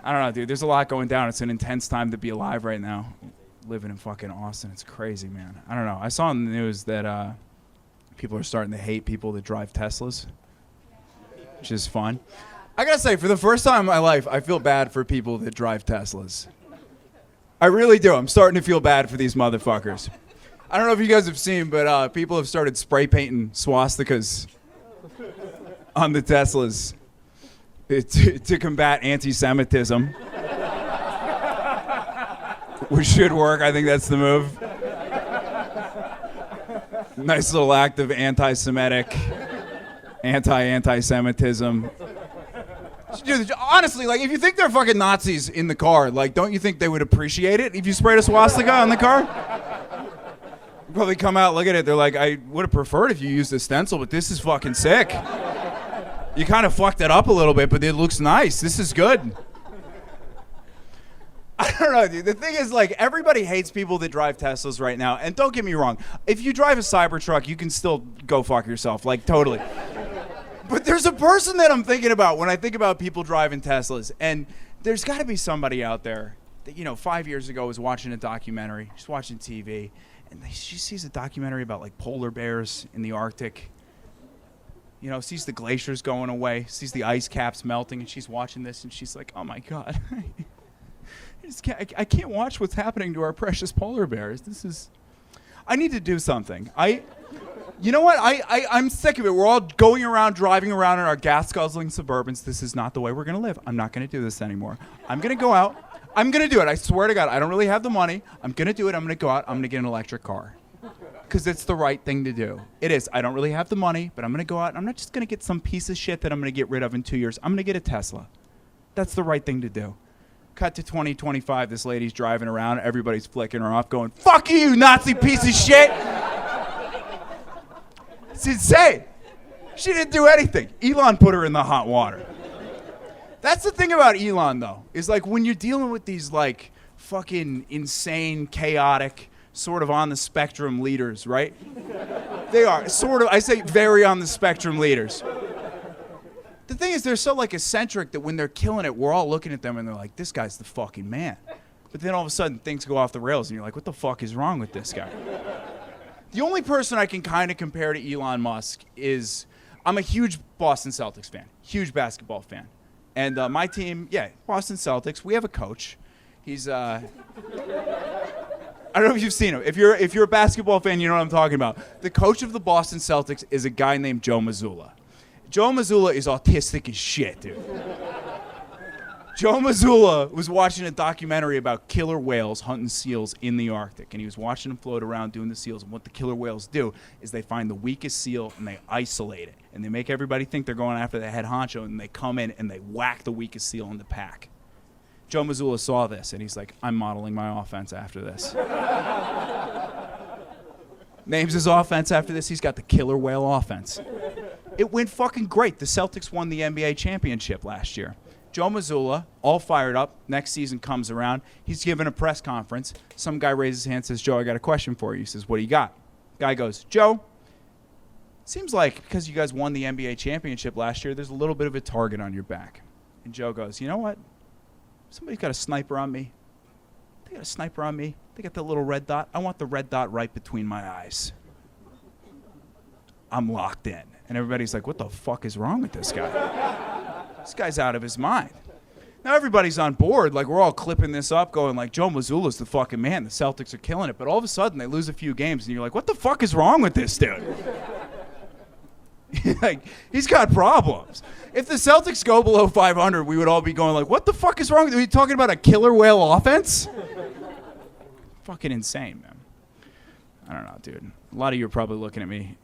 I don't know, dude. There's a lot going down. It's an intense time to be alive right now. Living in fucking Austin. It's crazy, man. I don't know. I saw on the news that people are starting to hate people that drive Teslas, which is fun. I gotta say, for the first time in my life, I feel bad for people that drive Teslas. I really do. I'm starting to feel bad for these motherfuckers. I don't know if you guys have seen, but people have started spray painting swastikas on the Teslas to combat anti-Semitism, which should work. I think that's the move. Nice little act of anti-Semitic, anti-Semitism. Dude, honestly, like, if you think they're fucking Nazis in the car, like, don't you think they would appreciate it if you sprayed a swastika on the car? You'd probably come out, look at it, they're like, I would have preferred if you used a stencil, but this is fucking sick. You kind of fucked it up a little bit, but it looks nice. This is good. I don't know, dude. The thing is, like, everybody hates people that drive Teslas right now, and don't get me wrong, if you drive a Cybertruck, you can still go fuck yourself, like, totally. But there's a person that I'm thinking about when I think about people driving Teslas, and there's got to be somebody out there that, 5 years ago was watching a documentary, just watching TV, and she sees a documentary about, like, polar bears in the Arctic, sees the glaciers going away, sees the ice caps melting, and she's watching this, and she's like, oh my God, I can't watch what's happening to our precious polar bears. I need to do something. You know what? I'm sick of it. We're all going around, driving around in our gas-guzzling Suburbans. This is not the way we're going to live. I'm not going to do this anymore. I'm going to go out. I'm going to do it. I swear to God, I don't really have the money. I'm going to do it. I'm going to go out. I'm going to get an electric car. Because it's the right thing to do. It is. I don't really have the money, but I'm going to go out. I'm not just going to get some piece of shit that I'm going to get rid of in 2 years. I'm going to get a Tesla. That's the right thing to do. Cut to 2025. This lady's driving around. Everybody's flicking her off going, fuck you, Nazi piece of shit. It's insane. She didn't do anything. Elon put her in the hot water. That's the thing about Elon, though, is like when you're dealing with these like fucking insane, chaotic, sort of on the spectrum leaders, right? They are sort of, I say very on the spectrum leaders. The thing is, they're so like eccentric that when they're killing it, we're all looking at them and they're like, this guy's the fucking man. But then all of a sudden things go off the rails and you're like, what the fuck is wrong with this guy? The only person I can kind of compare to Elon Musk is, I'm a huge Boston Celtics fan, huge basketball fan. And my team, Boston Celtics, we have a coach. He's, I don't know if you've seen him. If you're a basketball fan, you know what I'm talking about. The coach of the Boston Celtics is a guy named Joe Mazzulla. Joe Mazzulla is autistic as shit, dude. Joe Mazzulla was watching a documentary about killer whales hunting seals in the Arctic, and he was watching them float around doing the seals, and what the killer whales do is they find the weakest seal and they isolate it, and they make everybody think they're going after the head honcho, and they come in and they whack the weakest seal in the pack. Joe Mazzulla saw this, and he's like, I'm modeling my offense after this. Names his offense after this. He's got the killer whale offense. It went fucking great. The Celtics won the NBA championship last year. Joe Mazzulla, all fired up. Next season comes around. He's giving a press conference. Some guy raises his hand and says, Joe, I got a question for you. He says, what do you got? Guy goes, Joe, seems like because you guys won the NBA championship last year, there's a little bit of a target on your back. And Joe goes, you know what? Somebody's got a sniper on me. They got a sniper on me. They got the little red dot. I want the red dot right between my eyes. I'm locked in. And everybody's like, what the fuck is wrong with this guy? This guy's out of his mind. Now everybody's on board. Like, we're all clipping this up going like, Joe Mazzulla's the fucking man. The Celtics are killing it. But all of a sudden, they lose a few games. And you're like, what the fuck is wrong with this dude? Like, he's got problems. If the Celtics go below 500, we would all be going like, what the fuck is wrong with you? Are you talking about a killer whale offense? Fucking insane, man. I don't know, dude. A lot of you are probably looking at me,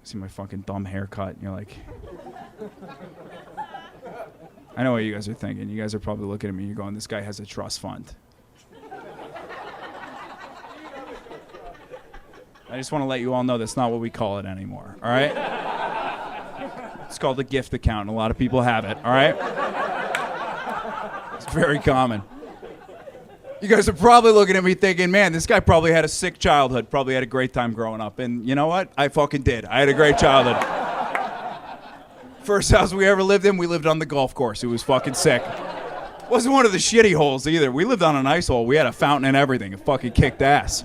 see my fucking dumb haircut, and you're like, I know what you guys are thinking. You guys are probably looking at me and you're going, this guy has a trust fund. I just want to let you all know that's not what we call it anymore, all right? It's called a gift account, and a lot of people have it, all right? It's very common. You guys are probably looking at me thinking, man, this guy probably had a sick childhood, probably had a great time growing up. And you know what? I fucking did. I had a great childhood. First house we ever lived in, we lived on the golf course. It was fucking sick. Wasn't one of the shitty holes either. We lived on an ice hole. We had a fountain and everything. It fucking kicked ass.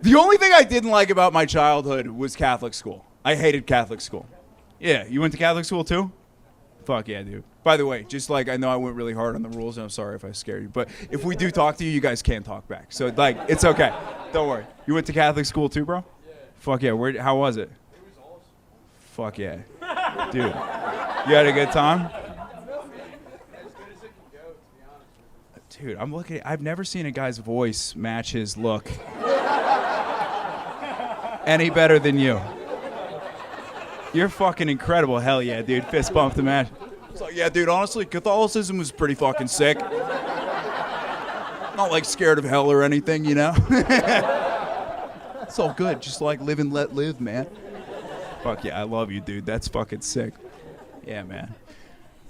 The only thing I didn't like about my childhood was Catholic school. I hated Catholic school. Yeah, you went to Catholic school too? Fuck yeah, dude. By the way, just like I know I went really hard on the rules, and I'm sorry if I scared you, but if we do talk to you, you guys can talk back. So like, it's okay. Don't worry. You went to Catholic school too, bro? Yeah. Fuck yeah. How was it? It was awesome. Fuck yeah. Dude, you had a good time? Dude, I'm looking. I've never seen a guy's voice match his look any better than you. You're fucking incredible. Hell yeah, dude. Fist bump the match. It's like, yeah, dude, honestly, Catholicism was pretty fucking sick. Not like scared of hell or anything, you know? It's all good. Just like live and let live, man. Fuck yeah, I love you, dude. That's fucking sick. Yeah, man.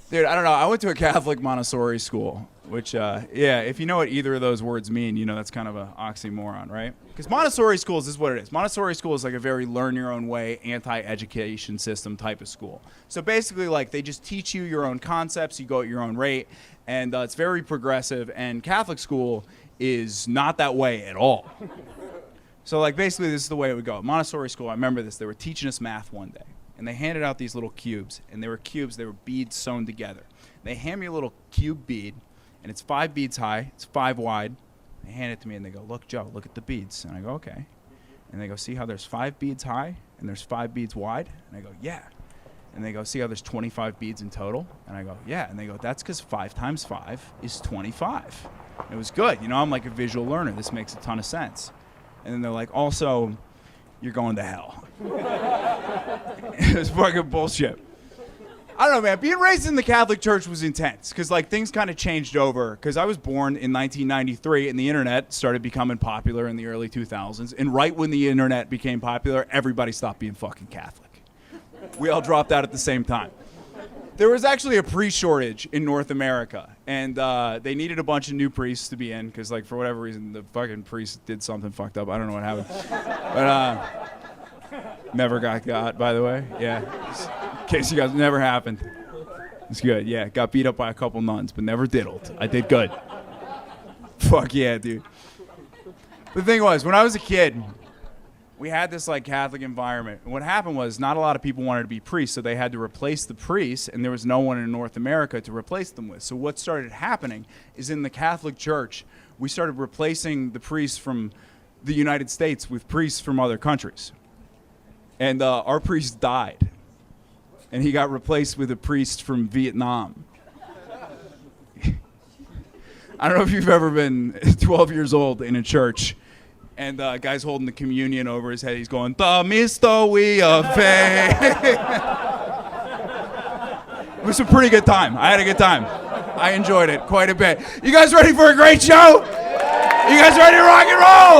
Dude, I don't know. I went to a Catholic Montessori school, which, yeah, if you know what either of those words mean, you know that's kind of an oxymoron, right? Because Montessori schools is what it is. Montessori school is like a very learn-your-own-way, anti-education system type of school. So basically, like, they just teach you your own concepts, you go at your own rate, and it's very progressive, and Catholic school is not that way at all. So, like, basically, this is the way it would go. At Montessori school, I remember this, they were teaching us math one day. And they handed out these little cubes, and they were beads sewn together. They hand me a little cube bead, and it's 5 beads high, it's 5 wide. They hand it to me, and they go, look, Joe, look at the beads. And I go, okay. And they go, see how there's 5 beads high, and there's 5 beads wide? And I go, yeah. And they go, see how there's 25 beads in total? And I go, yeah. And they go, that's because 5 times 5 is 25. And it was good. You know, I'm like a visual learner. This makes a ton of sense. And then they're like, also, you're going to hell. It was fucking bullshit. I don't know, man. Being raised in the Catholic Church was intense because, like, things kind of changed over. Because I was born in 1993, and the internet started becoming popular in the early 2000s. And right when the internet became popular, everybody stopped being fucking Catholic. We all dropped out at the same time. There was actually a priest shortage in North America, and they needed a bunch of new priests to be in because, like, for whatever reason, the fucking priest did something fucked up. I don't know what happened. But never got, by the way. Yeah. Just in case you guys, never happened. It's good. Yeah. Got beat up by a couple nuns, but never diddled. I did good. Fuck yeah, dude. The thing was, when I was a kid, we had this like Catholic environment. And what happened was not a lot of people wanted to be priests, so they had to replace the priests, and there was no one in North America to replace them with. So what started happening is in the Catholic Church, we started replacing the priests from the United States with priests from other countries. And our priest died. And he got replaced with a priest from Vietnam. I don't know if you've ever been 12 years old in a church and a guy's holding the communion over his head. He's going, "The misto we of faith." It was a pretty good time. I had a good time. I enjoyed it quite a bit. You guys ready for a great show? You guys ready to rock and roll?